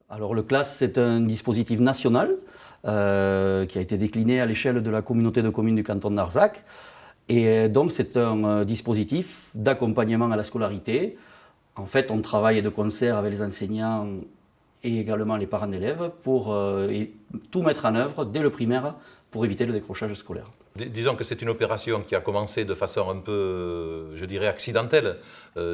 Alors le CLAS, c'est un dispositif national qui a été décliné à l'échelle de la communauté de communes du canton d'Arzac. Et donc c'est un dispositif d'accompagnement à la scolarité. En fait, on travaille de concert avec les enseignants et également les parents d'élèves pour tout mettre en œuvre dès le primaire pour éviter le décrochage scolaire. Disons que c'est une opération qui a commencé de façon un peu, je dirais, accidentelle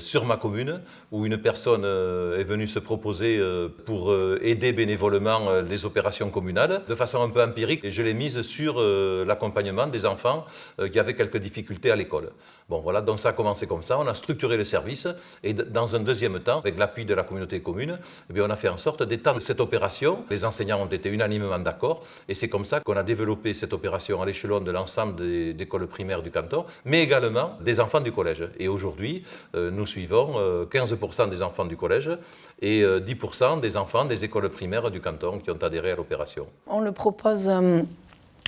sur ma commune, où une personne est venue se proposer pour aider bénévolement les opérations communales, de façon un peu empirique, et je l'ai mise sur l'accompagnement des enfants qui avaient quelques difficultés à l'école. Bon voilà, donc ça a commencé comme ça, on a structuré le service, et dans un deuxième temps, avec l'appui de la communauté commune, eh bien, on a fait en sorte d'étendre cette opération. Les enseignants ont été unanimement d'accord, et c'est comme ça qu'on a développé cette opération à l'échelon de l'ensemble des écoles primaires du canton, mais également des enfants du collège. Et aujourd'hui, nous suivons 15% des enfants du collège et 10% des enfants des écoles primaires du canton qui ont adhéré à l'opération. On le propose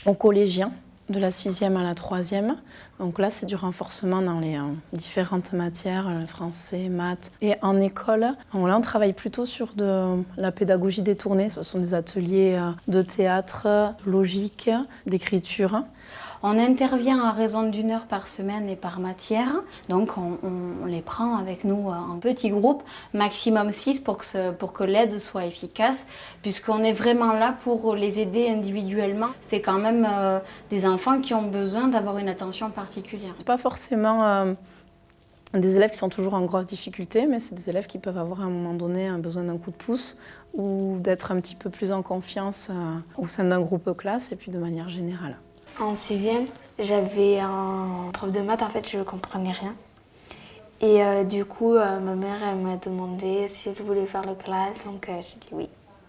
aux collégiens, de la 6e à la 3e. Donc là, c'est du renforcement dans les différentes matières, français, maths. Et en école, là, on travaille plutôt sur de la pédagogie détournée. Ce sont des ateliers de théâtre, de logique, d'écriture. On intervient à raison d'1 heure par semaine et par matière, donc on les prend avec nous en petits groupes, maximum 6 pour que l'aide soit efficace, puisqu'on est vraiment là pour les aider individuellement. C'est quand même des enfants qui ont besoin d'avoir une attention particulière. C'est pas forcément des élèves qui sont toujours en grosse difficulté, mais c'est des élèves qui peuvent avoir à un moment donné besoin d'un coup de pouce ou d'être un petit peu plus en confiance au sein d'un groupe classe et puis de manière générale. En 6e, j'avais un prof de maths, en fait, je ne comprenais rien. Et du coup, ma mère, elle m'a demandé si je voulais faire le classe, donc j'ai dit oui.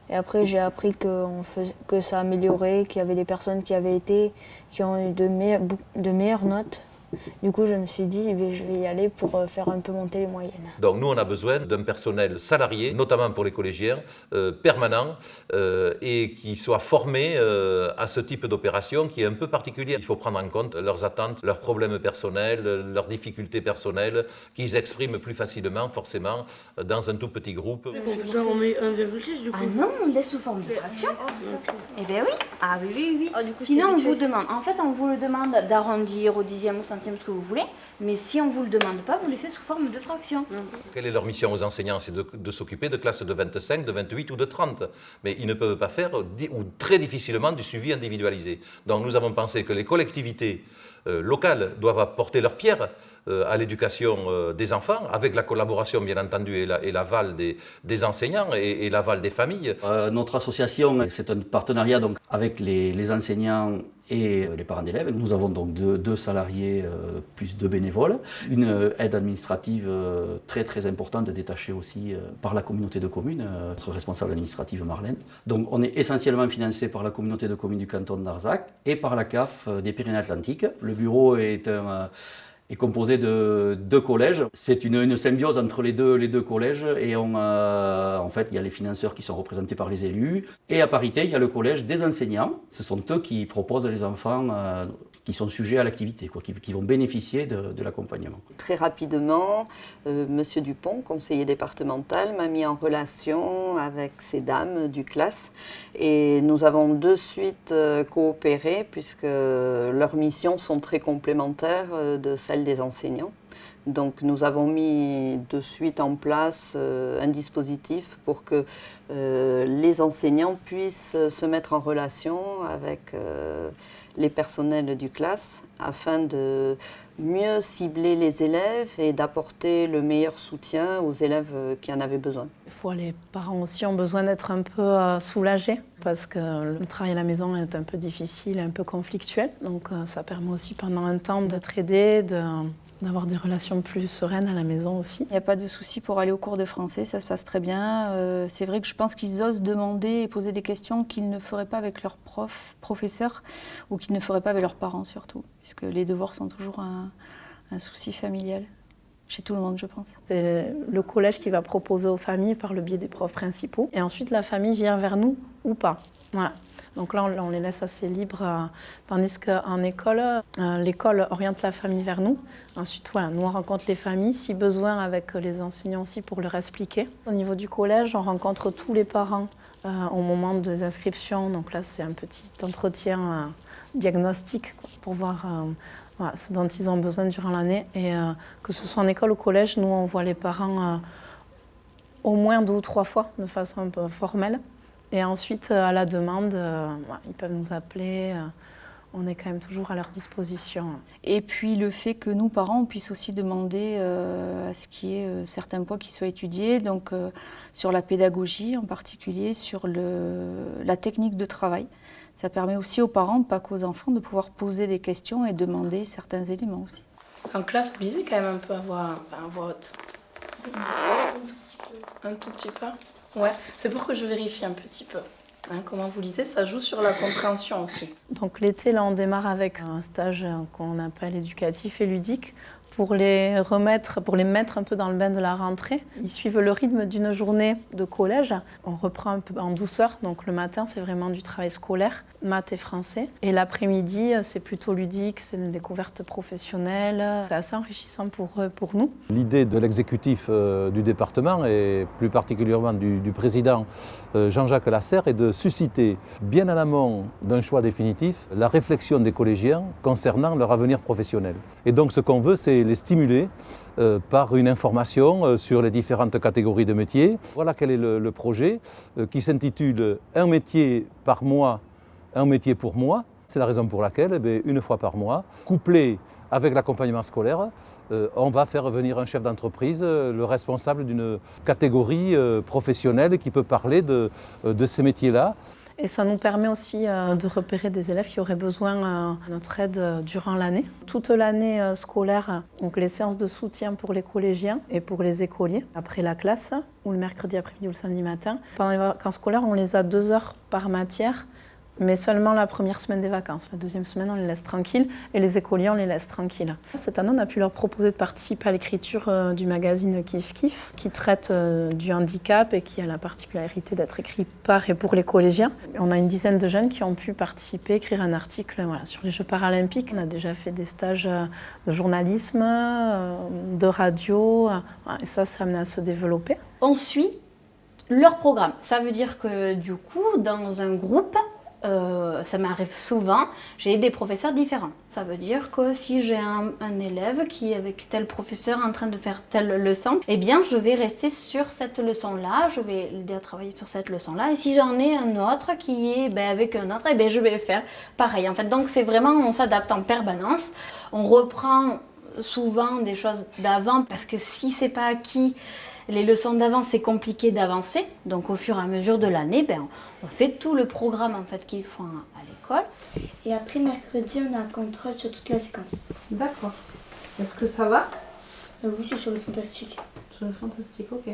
Et après, j'ai appris que ça améliorait, qu'il y avait des personnes qui ont eu de meilleures notes. Du coup, je me suis dit, je vais y aller pour faire un peu monter les moyennes. Donc nous, on a besoin d'un personnel salarié, notamment pour les collégiens, permanent, et qui soit formé à ce type d'opération qui est un peu particulier. Il faut prendre en compte leurs attentes, leurs problèmes personnels, leurs difficultés personnelles, qu'ils expriment plus facilement, forcément, dans un tout petit groupe. On met 1,6 du coup. Ah non, on le laisse sous forme de fraction. Eh bien oui. Ah oui, oui, oui. Ah, du coup, sinon, on vous demande, en fait, on vous le demande d'arrondir au dixième ou centième ce que vous voulez, mais si on ne vous le demande pas, vous laissez sous forme de fraction. Quelle est leur mission aux enseignants? C'est de s'occuper de classes de 25, de 28 ou de 30. Mais ils ne peuvent pas faire, ou très difficilement, du suivi individualisé. Donc nous avons pensé que les collectivités locales doivent apporter leur pierre à l'éducation des enfants, avec la collaboration bien entendu et l'aval des enseignants et l'aval des familles. Notre association, c'est un partenariat donc, avec les enseignants et les parents d'élèves. Nous avons donc deux salariés plus 2 bénévoles, une aide administrative très très importante détachée aussi par la communauté de communes, notre responsable administrative Marlène. Donc on est essentiellement financé par la communauté de communes du canton d'Arzac et par la CAF des Pyrénées-Atlantiques. Le bureau est composé de 2 collèges. C'est une symbiose entre les deux collèges et en fait, il y a les financeurs qui sont représentés par les élus. Et à parité, il y a le collège des enseignants. Ce sont eux qui proposent les enfants qui sont sujets à l'activité, qui vont bénéficier de l'accompagnement. Très rapidement, Monsieur Dupont, conseiller départemental, m'a mis en relation avec ces dames du CLAS et nous avons de suite coopéré puisque leurs missions sont très complémentaires de celles des enseignants. Donc nous avons mis de suite en place un dispositif pour que les enseignants puissent se mettre en relation avec les personnels du CLAS afin de mieux cibler les élèves et d'apporter le meilleur soutien aux élèves qui en avaient besoin. Les parents aussi ont besoin d'être un peu soulagés parce que le travail à la maison est un peu difficile, un peu conflictuel. Donc ça permet aussi pendant un temps d'être aidé, d'avoir des relations plus sereines à la maison aussi. Il n'y a pas de souci pour aller au cours de français, ça se passe très bien. C'est vrai que je pense qu'ils osent demander et poser des questions qu'ils ne feraient pas avec leurs professeurs ou qu'ils ne feraient pas avec leurs parents surtout, puisque les devoirs sont toujours un souci familial. Chez tout le monde, je pense. C'est le collège qui va proposer aux familles par le biais des profs principaux. Et ensuite, la famille vient vers nous ou pas. Voilà. Donc là, on les laisse assez libres, tandis qu'en école, l'école oriente la famille vers nous. Ensuite, voilà, nous, on rencontre les familles, si besoin, avec les enseignants aussi pour leur expliquer. Au niveau du collège, on rencontre tous les parents au moment des inscriptions. Donc là, c'est un petit entretien diagnostique quoi, pour voir voilà, ce dont ils ont besoin durant l'année. Et que ce soit en école ou au collège, nous, on voit les parents au moins 2 ou 3 fois de façon un peu formelle. Et ensuite, à la demande, ils peuvent nous appeler. On est quand même toujours à leur disposition. Et puis le fait que nous, parents, on puisse aussi demander à ce qu'il y ait certains points qui soient étudiés, donc sur la pédagogie en particulier, sur la technique de travail. Ça permet aussi aux parents, pas qu'aux enfants, de pouvoir poser des questions et demander certains éléments aussi. En classe, vous lisez quand même un peu à voix haute. Un tout petit peu. Ouais, c'est pour que je vérifie un petit peu. Hein, comment vous lisez, ça joue sur la compréhension aussi. Donc l'été, là, on démarre avec un stage qu'on appelle éducatif et ludique pour les mettre un peu dans le bain de la rentrée. Ils suivent le rythme d'une journée de collège. On reprend un peu en douceur, donc le matin, c'est vraiment du travail scolaire, maths et français. Et l'après-midi, c'est plutôt ludique, c'est une découverte professionnelle. C'est assez enrichissant pour nous. L'idée de l'exécutif du département et plus particulièrement du président Jean-Jacques Lasserre est de susciter, bien en amont d'un choix définitif, la réflexion des collégiens concernant leur avenir professionnel. Et donc ce qu'on veut, c'est les stimuler par une information sur les différentes catégories de métiers. Voilà quel est le projet qui s'intitule « Un métier par mois, un métier pour moi ». C'est la raison pour laquelle, une fois par mois, couplé avec l'accompagnement scolaire, on va faire venir un chef d'entreprise, le responsable d'une catégorie professionnelle qui peut parler de ces métiers-là. Et ça nous permet aussi de repérer des élèves qui auraient besoin de notre aide durant l'année. Toute l'année scolaire, donc les séances de soutien pour les collégiens et pour les écoliers, après la classe, ou le mercredi après-midi ou le samedi matin. Pendant les vacances scolaires, on les a 2 heures par matière, mais seulement la première semaine des vacances. La deuxième semaine, on les laisse tranquilles et les écoliers, on les laisse tranquilles. Cette année, on a pu leur proposer de participer à l'écriture du magazine Kif Kif, qui traite du handicap et qui a la particularité d'être écrit par et pour les collégiens. On a une dizaine de jeunes qui ont pu participer, écrire un article sur les Jeux paralympiques. On a déjà fait des stages de journalisme, de radio, et ça a amené à se développer. On suit leur programme. Ça veut dire que du coup, dans un groupe, ça m'arrive souvent, j'ai des professeurs différents. Ça veut dire que si j'ai un élève qui est avec tel professeur en train de faire telle leçon, eh bien je vais rester sur cette leçon-là, je vais l'aider à travailler sur cette leçon-là. Et si j'en ai un autre qui est avec un autre, je vais faire pareil. En fait, donc c'est vraiment, on s'adapte en permanence. On reprend souvent des choses d'avant parce que si c'est pas acquis, les leçons d'avant, c'est compliqué d'avancer. Donc au fur et à mesure de l'année, on fait tout le programme en fait, qu'ils font à l'école. Et après, mercredi, on a un contrôle sur toute la séquence. D'accord. Est-ce que ça va ? Oui, c'est sur le fantastique. Sur le fantastique, ok.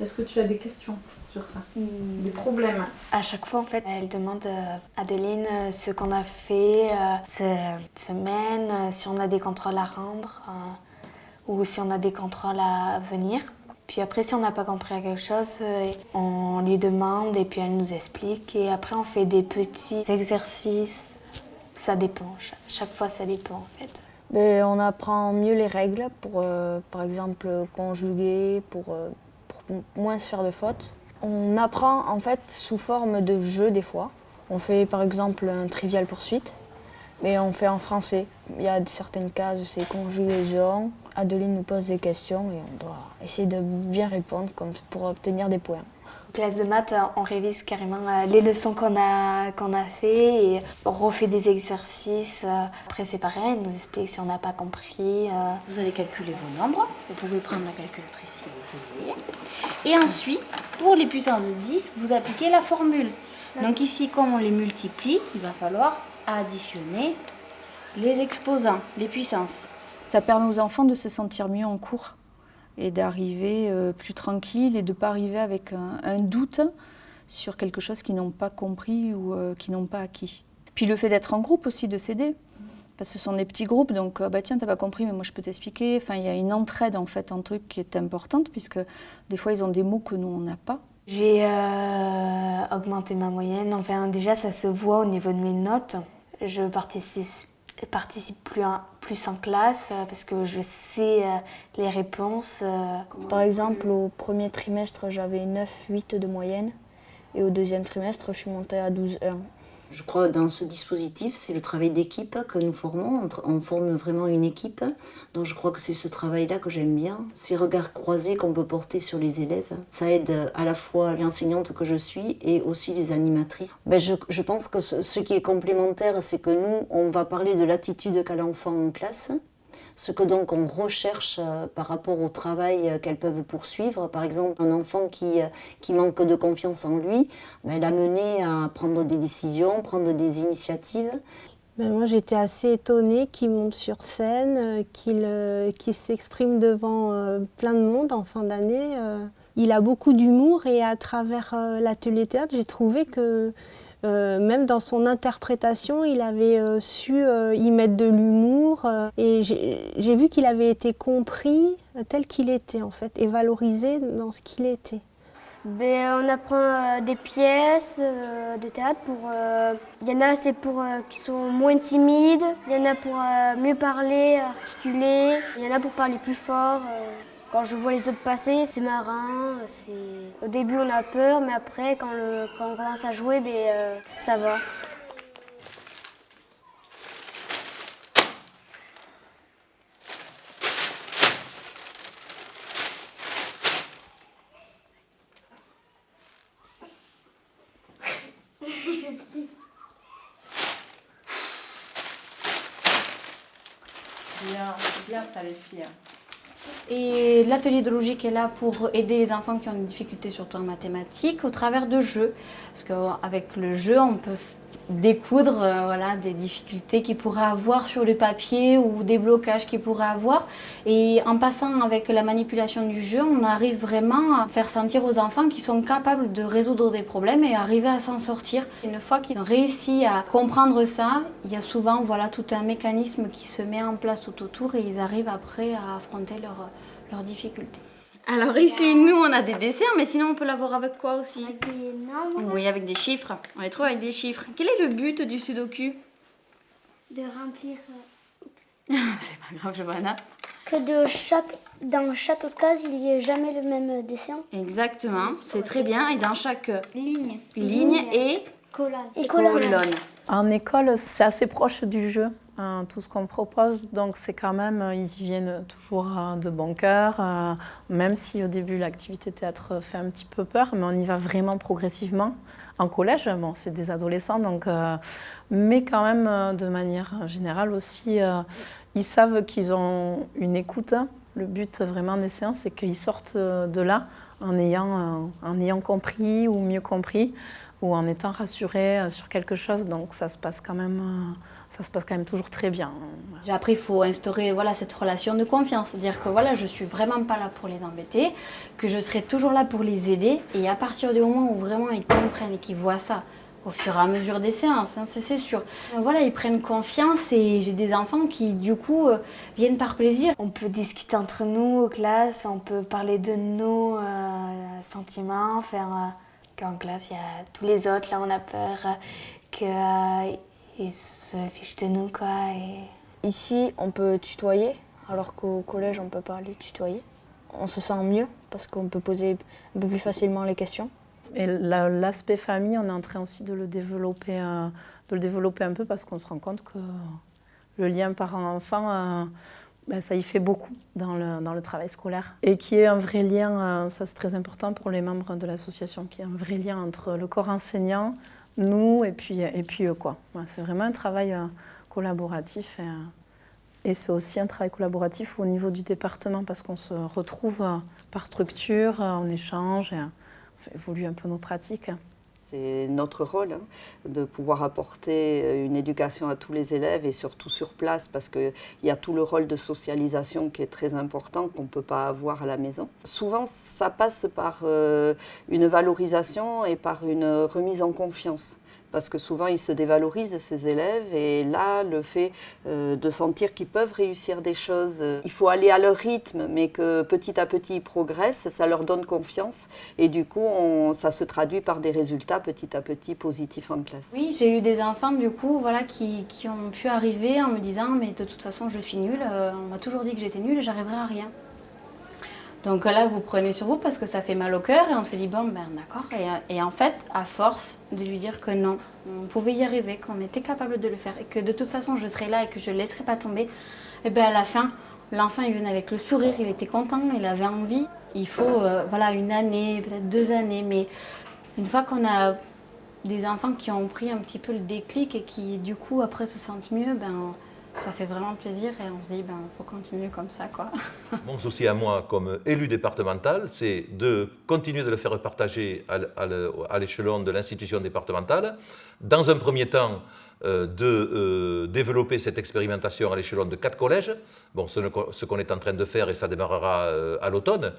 Est-ce que tu as des questions sur ça ? Des problèmes ? À chaque fois, en fait, elle demande à Adeline ce qu'on a fait cette semaine, si on a des contrôles à rendre ou si on a des contrôles à venir. Puis après, si on n'a pas compris à quelque chose, on lui demande et puis elle nous explique. Et après, on fait des petits exercices. Ça dépend. Chaque fois, ça dépend en fait. Mais on apprend mieux les règles pour, par exemple, conjuguer, pour moins se faire de fautes. On apprend en fait sous forme de jeu des fois. On fait par exemple un trivial poursuite, mais on fait en français. Il y a certaines cases, c'est conjugaison. Adeline nous pose des questions et on doit essayer de bien répondre pour obtenir des points. En classe de maths, on révise carrément les leçons qu'on a fait et on refait des exercices. Après, c'est pareil, elle nous explique si on n'a pas compris. Vous allez calculer vos nombres. Vous pouvez prendre la calculatrice si vous voulez. Et ensuite, pour les puissances de 10, vous appliquez la formule. Donc ici, comme on les multiplie, il va falloir additionner les exposants, les puissances. Ça permet aux enfants de se sentir mieux en cours et d'arriver plus tranquille et de ne pas arriver avec un doute sur quelque chose qu'ils n'ont pas compris ou qu'ils n'ont pas acquis. Puis le fait d'être en groupe aussi, de s'aider. Parce que ce sont des petits groupes, donc tiens, t'as pas compris, mais moi je peux t'expliquer. Enfin, il y a une entraide en fait, un truc qui est importante, puisque des fois ils ont des mots que nous on n'a pas. J'ai un augmenter ma moyenne. Enfin, déjà, ça se voit au niveau de mes notes. Je participe plus en classe parce que je sais les réponses. Par exemple, au premier trimestre, j'avais 9,8 de moyenne et au deuxième trimestre, je suis montée à 12,1. Je crois que dans ce dispositif, c'est le travail d'équipe que nous formons. On forme vraiment une équipe. Donc je crois que c'est ce travail-là que j'aime bien. Ces regards croisés qu'on peut porter sur les élèves. Ça aide à la fois l'enseignante que je suis et aussi les animatrices. Je pense que ce qui est complémentaire, c'est que nous, on va parler de l'attitude qu'a l'enfant en classe. Ce que donc on recherche par rapport au travail qu'elles peuvent poursuivre. Par exemple, un enfant qui manque de confiance en lui, l'amener à prendre des décisions, prendre des initiatives. Moi, j'étais assez étonnée qu'il monte sur scène, qu'il s'exprime devant plein de monde en fin d'année. Il a beaucoup d'humour et à travers l'atelier théâtre, j'ai trouvé que même dans son interprétation, il avait su y mettre de l'humour et j'ai vu qu'il avait été compris tel qu'il était en fait et valorisé dans ce qu'il était. On apprend des pièces de théâtre. Il y en a c'est pour qui sont moins timides, il y en a pour mieux parler, articuler, il y en a pour parler plus fort. Quand je vois les autres passer, c'est marrant. Au début, on a peur, mais après, quand on commence à jouer, ça va. Bien ça les filles. Et l'atelier de logique est là pour aider les enfants qui ont des difficultés, surtout en mathématiques, au travers de jeux. Parce qu'avec le jeu, on peut découdre des difficultés qu'ils pourraient avoir sur le papier ou des blocages qu'ils pourraient avoir. Et en passant avec la manipulation du jeu, on arrive vraiment à faire sentir aux enfants qu'ils sont capables de résoudre des problèmes et arriver à s'en sortir. Une fois qu'ils ont réussi à comprendre ça, il y a souvent tout un mécanisme qui se met en place tout autour et ils arrivent après à affronter leurs difficultés. Alors ici, nous, on a des dessins, mais sinon, on peut l'avoir avec quoi aussi? Avec des nombres. Oui, avec des chiffres. On les trouve avec des chiffres. Quel est le but du sudoku? De remplir... C'est pas grave, Giovanna. Que dans chaque case, il n'y ait jamais le même dessin. Exactement, c'est très bien. Et dans chaque ligne et colonne. En école, c'est assez proche du jeu, tout ce qu'on propose. Donc c'est quand même, ils y viennent toujours de bon cœur, même si au début l'activité théâtre fait un petit peu peur, mais on y va vraiment progressivement. En collège, c'est des adolescents, donc, mais quand même de manière générale aussi, ils savent qu'ils ont une écoute. Le but vraiment des séances, c'est qu'ils sortent de là en ayant compris ou mieux compris, ou en étant rassurés sur quelque chose. Donc ça se passe quand même toujours très bien. J'ai appris qu'il faut instaurer cette relation de confiance, dire que je suis vraiment pas là pour les embêter, que je serai toujours là pour les aider, et à partir du moment où vraiment ils comprennent et qu'ils voient ça au fur et à mesure des séances, c'est sûr. Ils prennent confiance et j'ai des enfants qui du coup viennent par plaisir. On peut discuter entre nous aux classes, on peut parler de nos sentiments, qu'en classe il y a tous les autres, là on a peur qu'ils se fichent de nous quoi. Ici on peut tutoyer, alors qu'au collège on peut pas les tutoyer. On se sent mieux parce qu'on peut poser un peu plus facilement les questions. Et l'aspect famille, on est en train aussi de le développer un peu parce qu'on se rend compte que le lien parent-enfant, ça y fait beaucoup dans le travail scolaire. Et qu'il y ait un vrai lien, ça c'est très important pour les membres de l'association, qu'il y ait un vrai lien entre le corps enseignant, nous et puis eux. C'est vraiment un travail collaboratif. Et c'est aussi un travail collaboratif au niveau du département parce qu'on se retrouve par structure, on échange. On fait évoluer un peu nos pratiques. C'est notre rôle de pouvoir apporter une éducation à tous les élèves et surtout sur place parce qu'il y a tout le rôle de socialisation qui est très important qu'on ne peut pas avoir à la maison. Souvent, ça passe par une valorisation et par une remise en confiance. parce que souvent ils se dévalorisent, ces élèves, et là, le fait de sentir qu'ils peuvent réussir des choses, il faut aller à leur rythme, mais que petit à petit ils progressent, ça leur donne confiance, et du coup, ça se traduit par des résultats petit à petit positifs en classe. Oui, j'ai eu des enfants du coup voilà, qui ont pu arriver en me disant « mais de toute façon je suis nulle, on m'a toujours dit que j'étais nulle et j'arriverai à rien ». Donc là, vous prenez sur vous parce que ça fait mal au cœur et on se dit bon, ben d'accord. Et en fait, à force de lui dire que non, on pouvait y arriver, qu'on était capable de le faire et que de toute façon je serais là et que je ne laisserais pas tomber, et ben à la fin, l'enfant il venait avec le sourire, il était content, il avait envie. Il faut voilà, 1 année, peut-être 2 années, mais une fois qu'on a des enfants qui ont pris un petit peu le déclic et qui du coup après se sentent mieux, ben ça fait vraiment plaisir et on se dit, ben, faut continuer comme ça, quoi. Mon souci à moi, comme élu départemental, c'est de continuer de le faire partager à l'échelon de l'institution départementale. Dans un premier temps, de développer cette expérimentation à l'échelon de 4 collèges. Bon, ce qu'on est en train de faire, et ça démarrera à l'automne,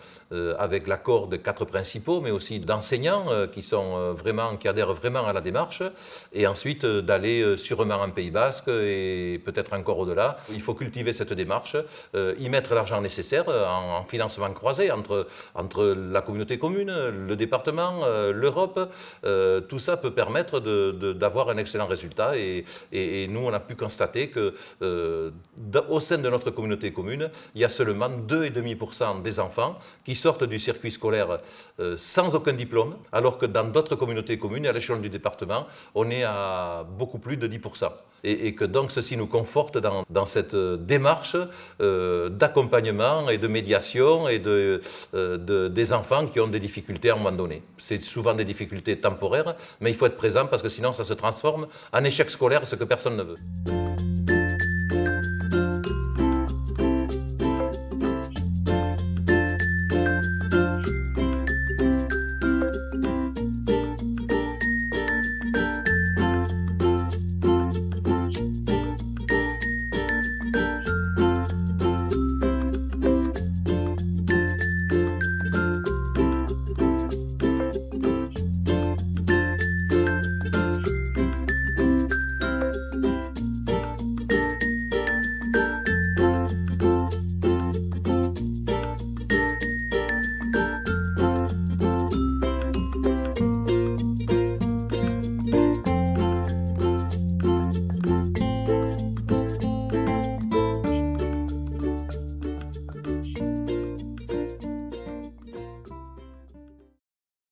avec l'accord de 4 principaux, mais aussi d'enseignants qui adhèrent vraiment à la démarche, et ensuite d'aller sûrement en Pays Basque et peut-être encore au-delà. Il faut cultiver cette démarche, y mettre l'argent nécessaire en financement croisé entre la communauté commune, le département, l'Europe. Tout ça peut permettre d'avoir un excellent résultat. Et nous, on a pu constater qu'au sein de notre communauté commune, il y a seulement 2,5% des enfants qui sortent du circuit scolaire sans aucun diplôme, alors que dans d'autres communautés communes, à l'échelon du département, on est à beaucoup plus de 10%. Et que donc ceci nous conforte dans cette démarche d'accompagnement et de médiation et des enfants qui ont des difficultés à un moment donné. C'est souvent des difficultés temporaires, mais il faut être présent parce que sinon ça se transforme en échec scolaire, ce que personne ne veut.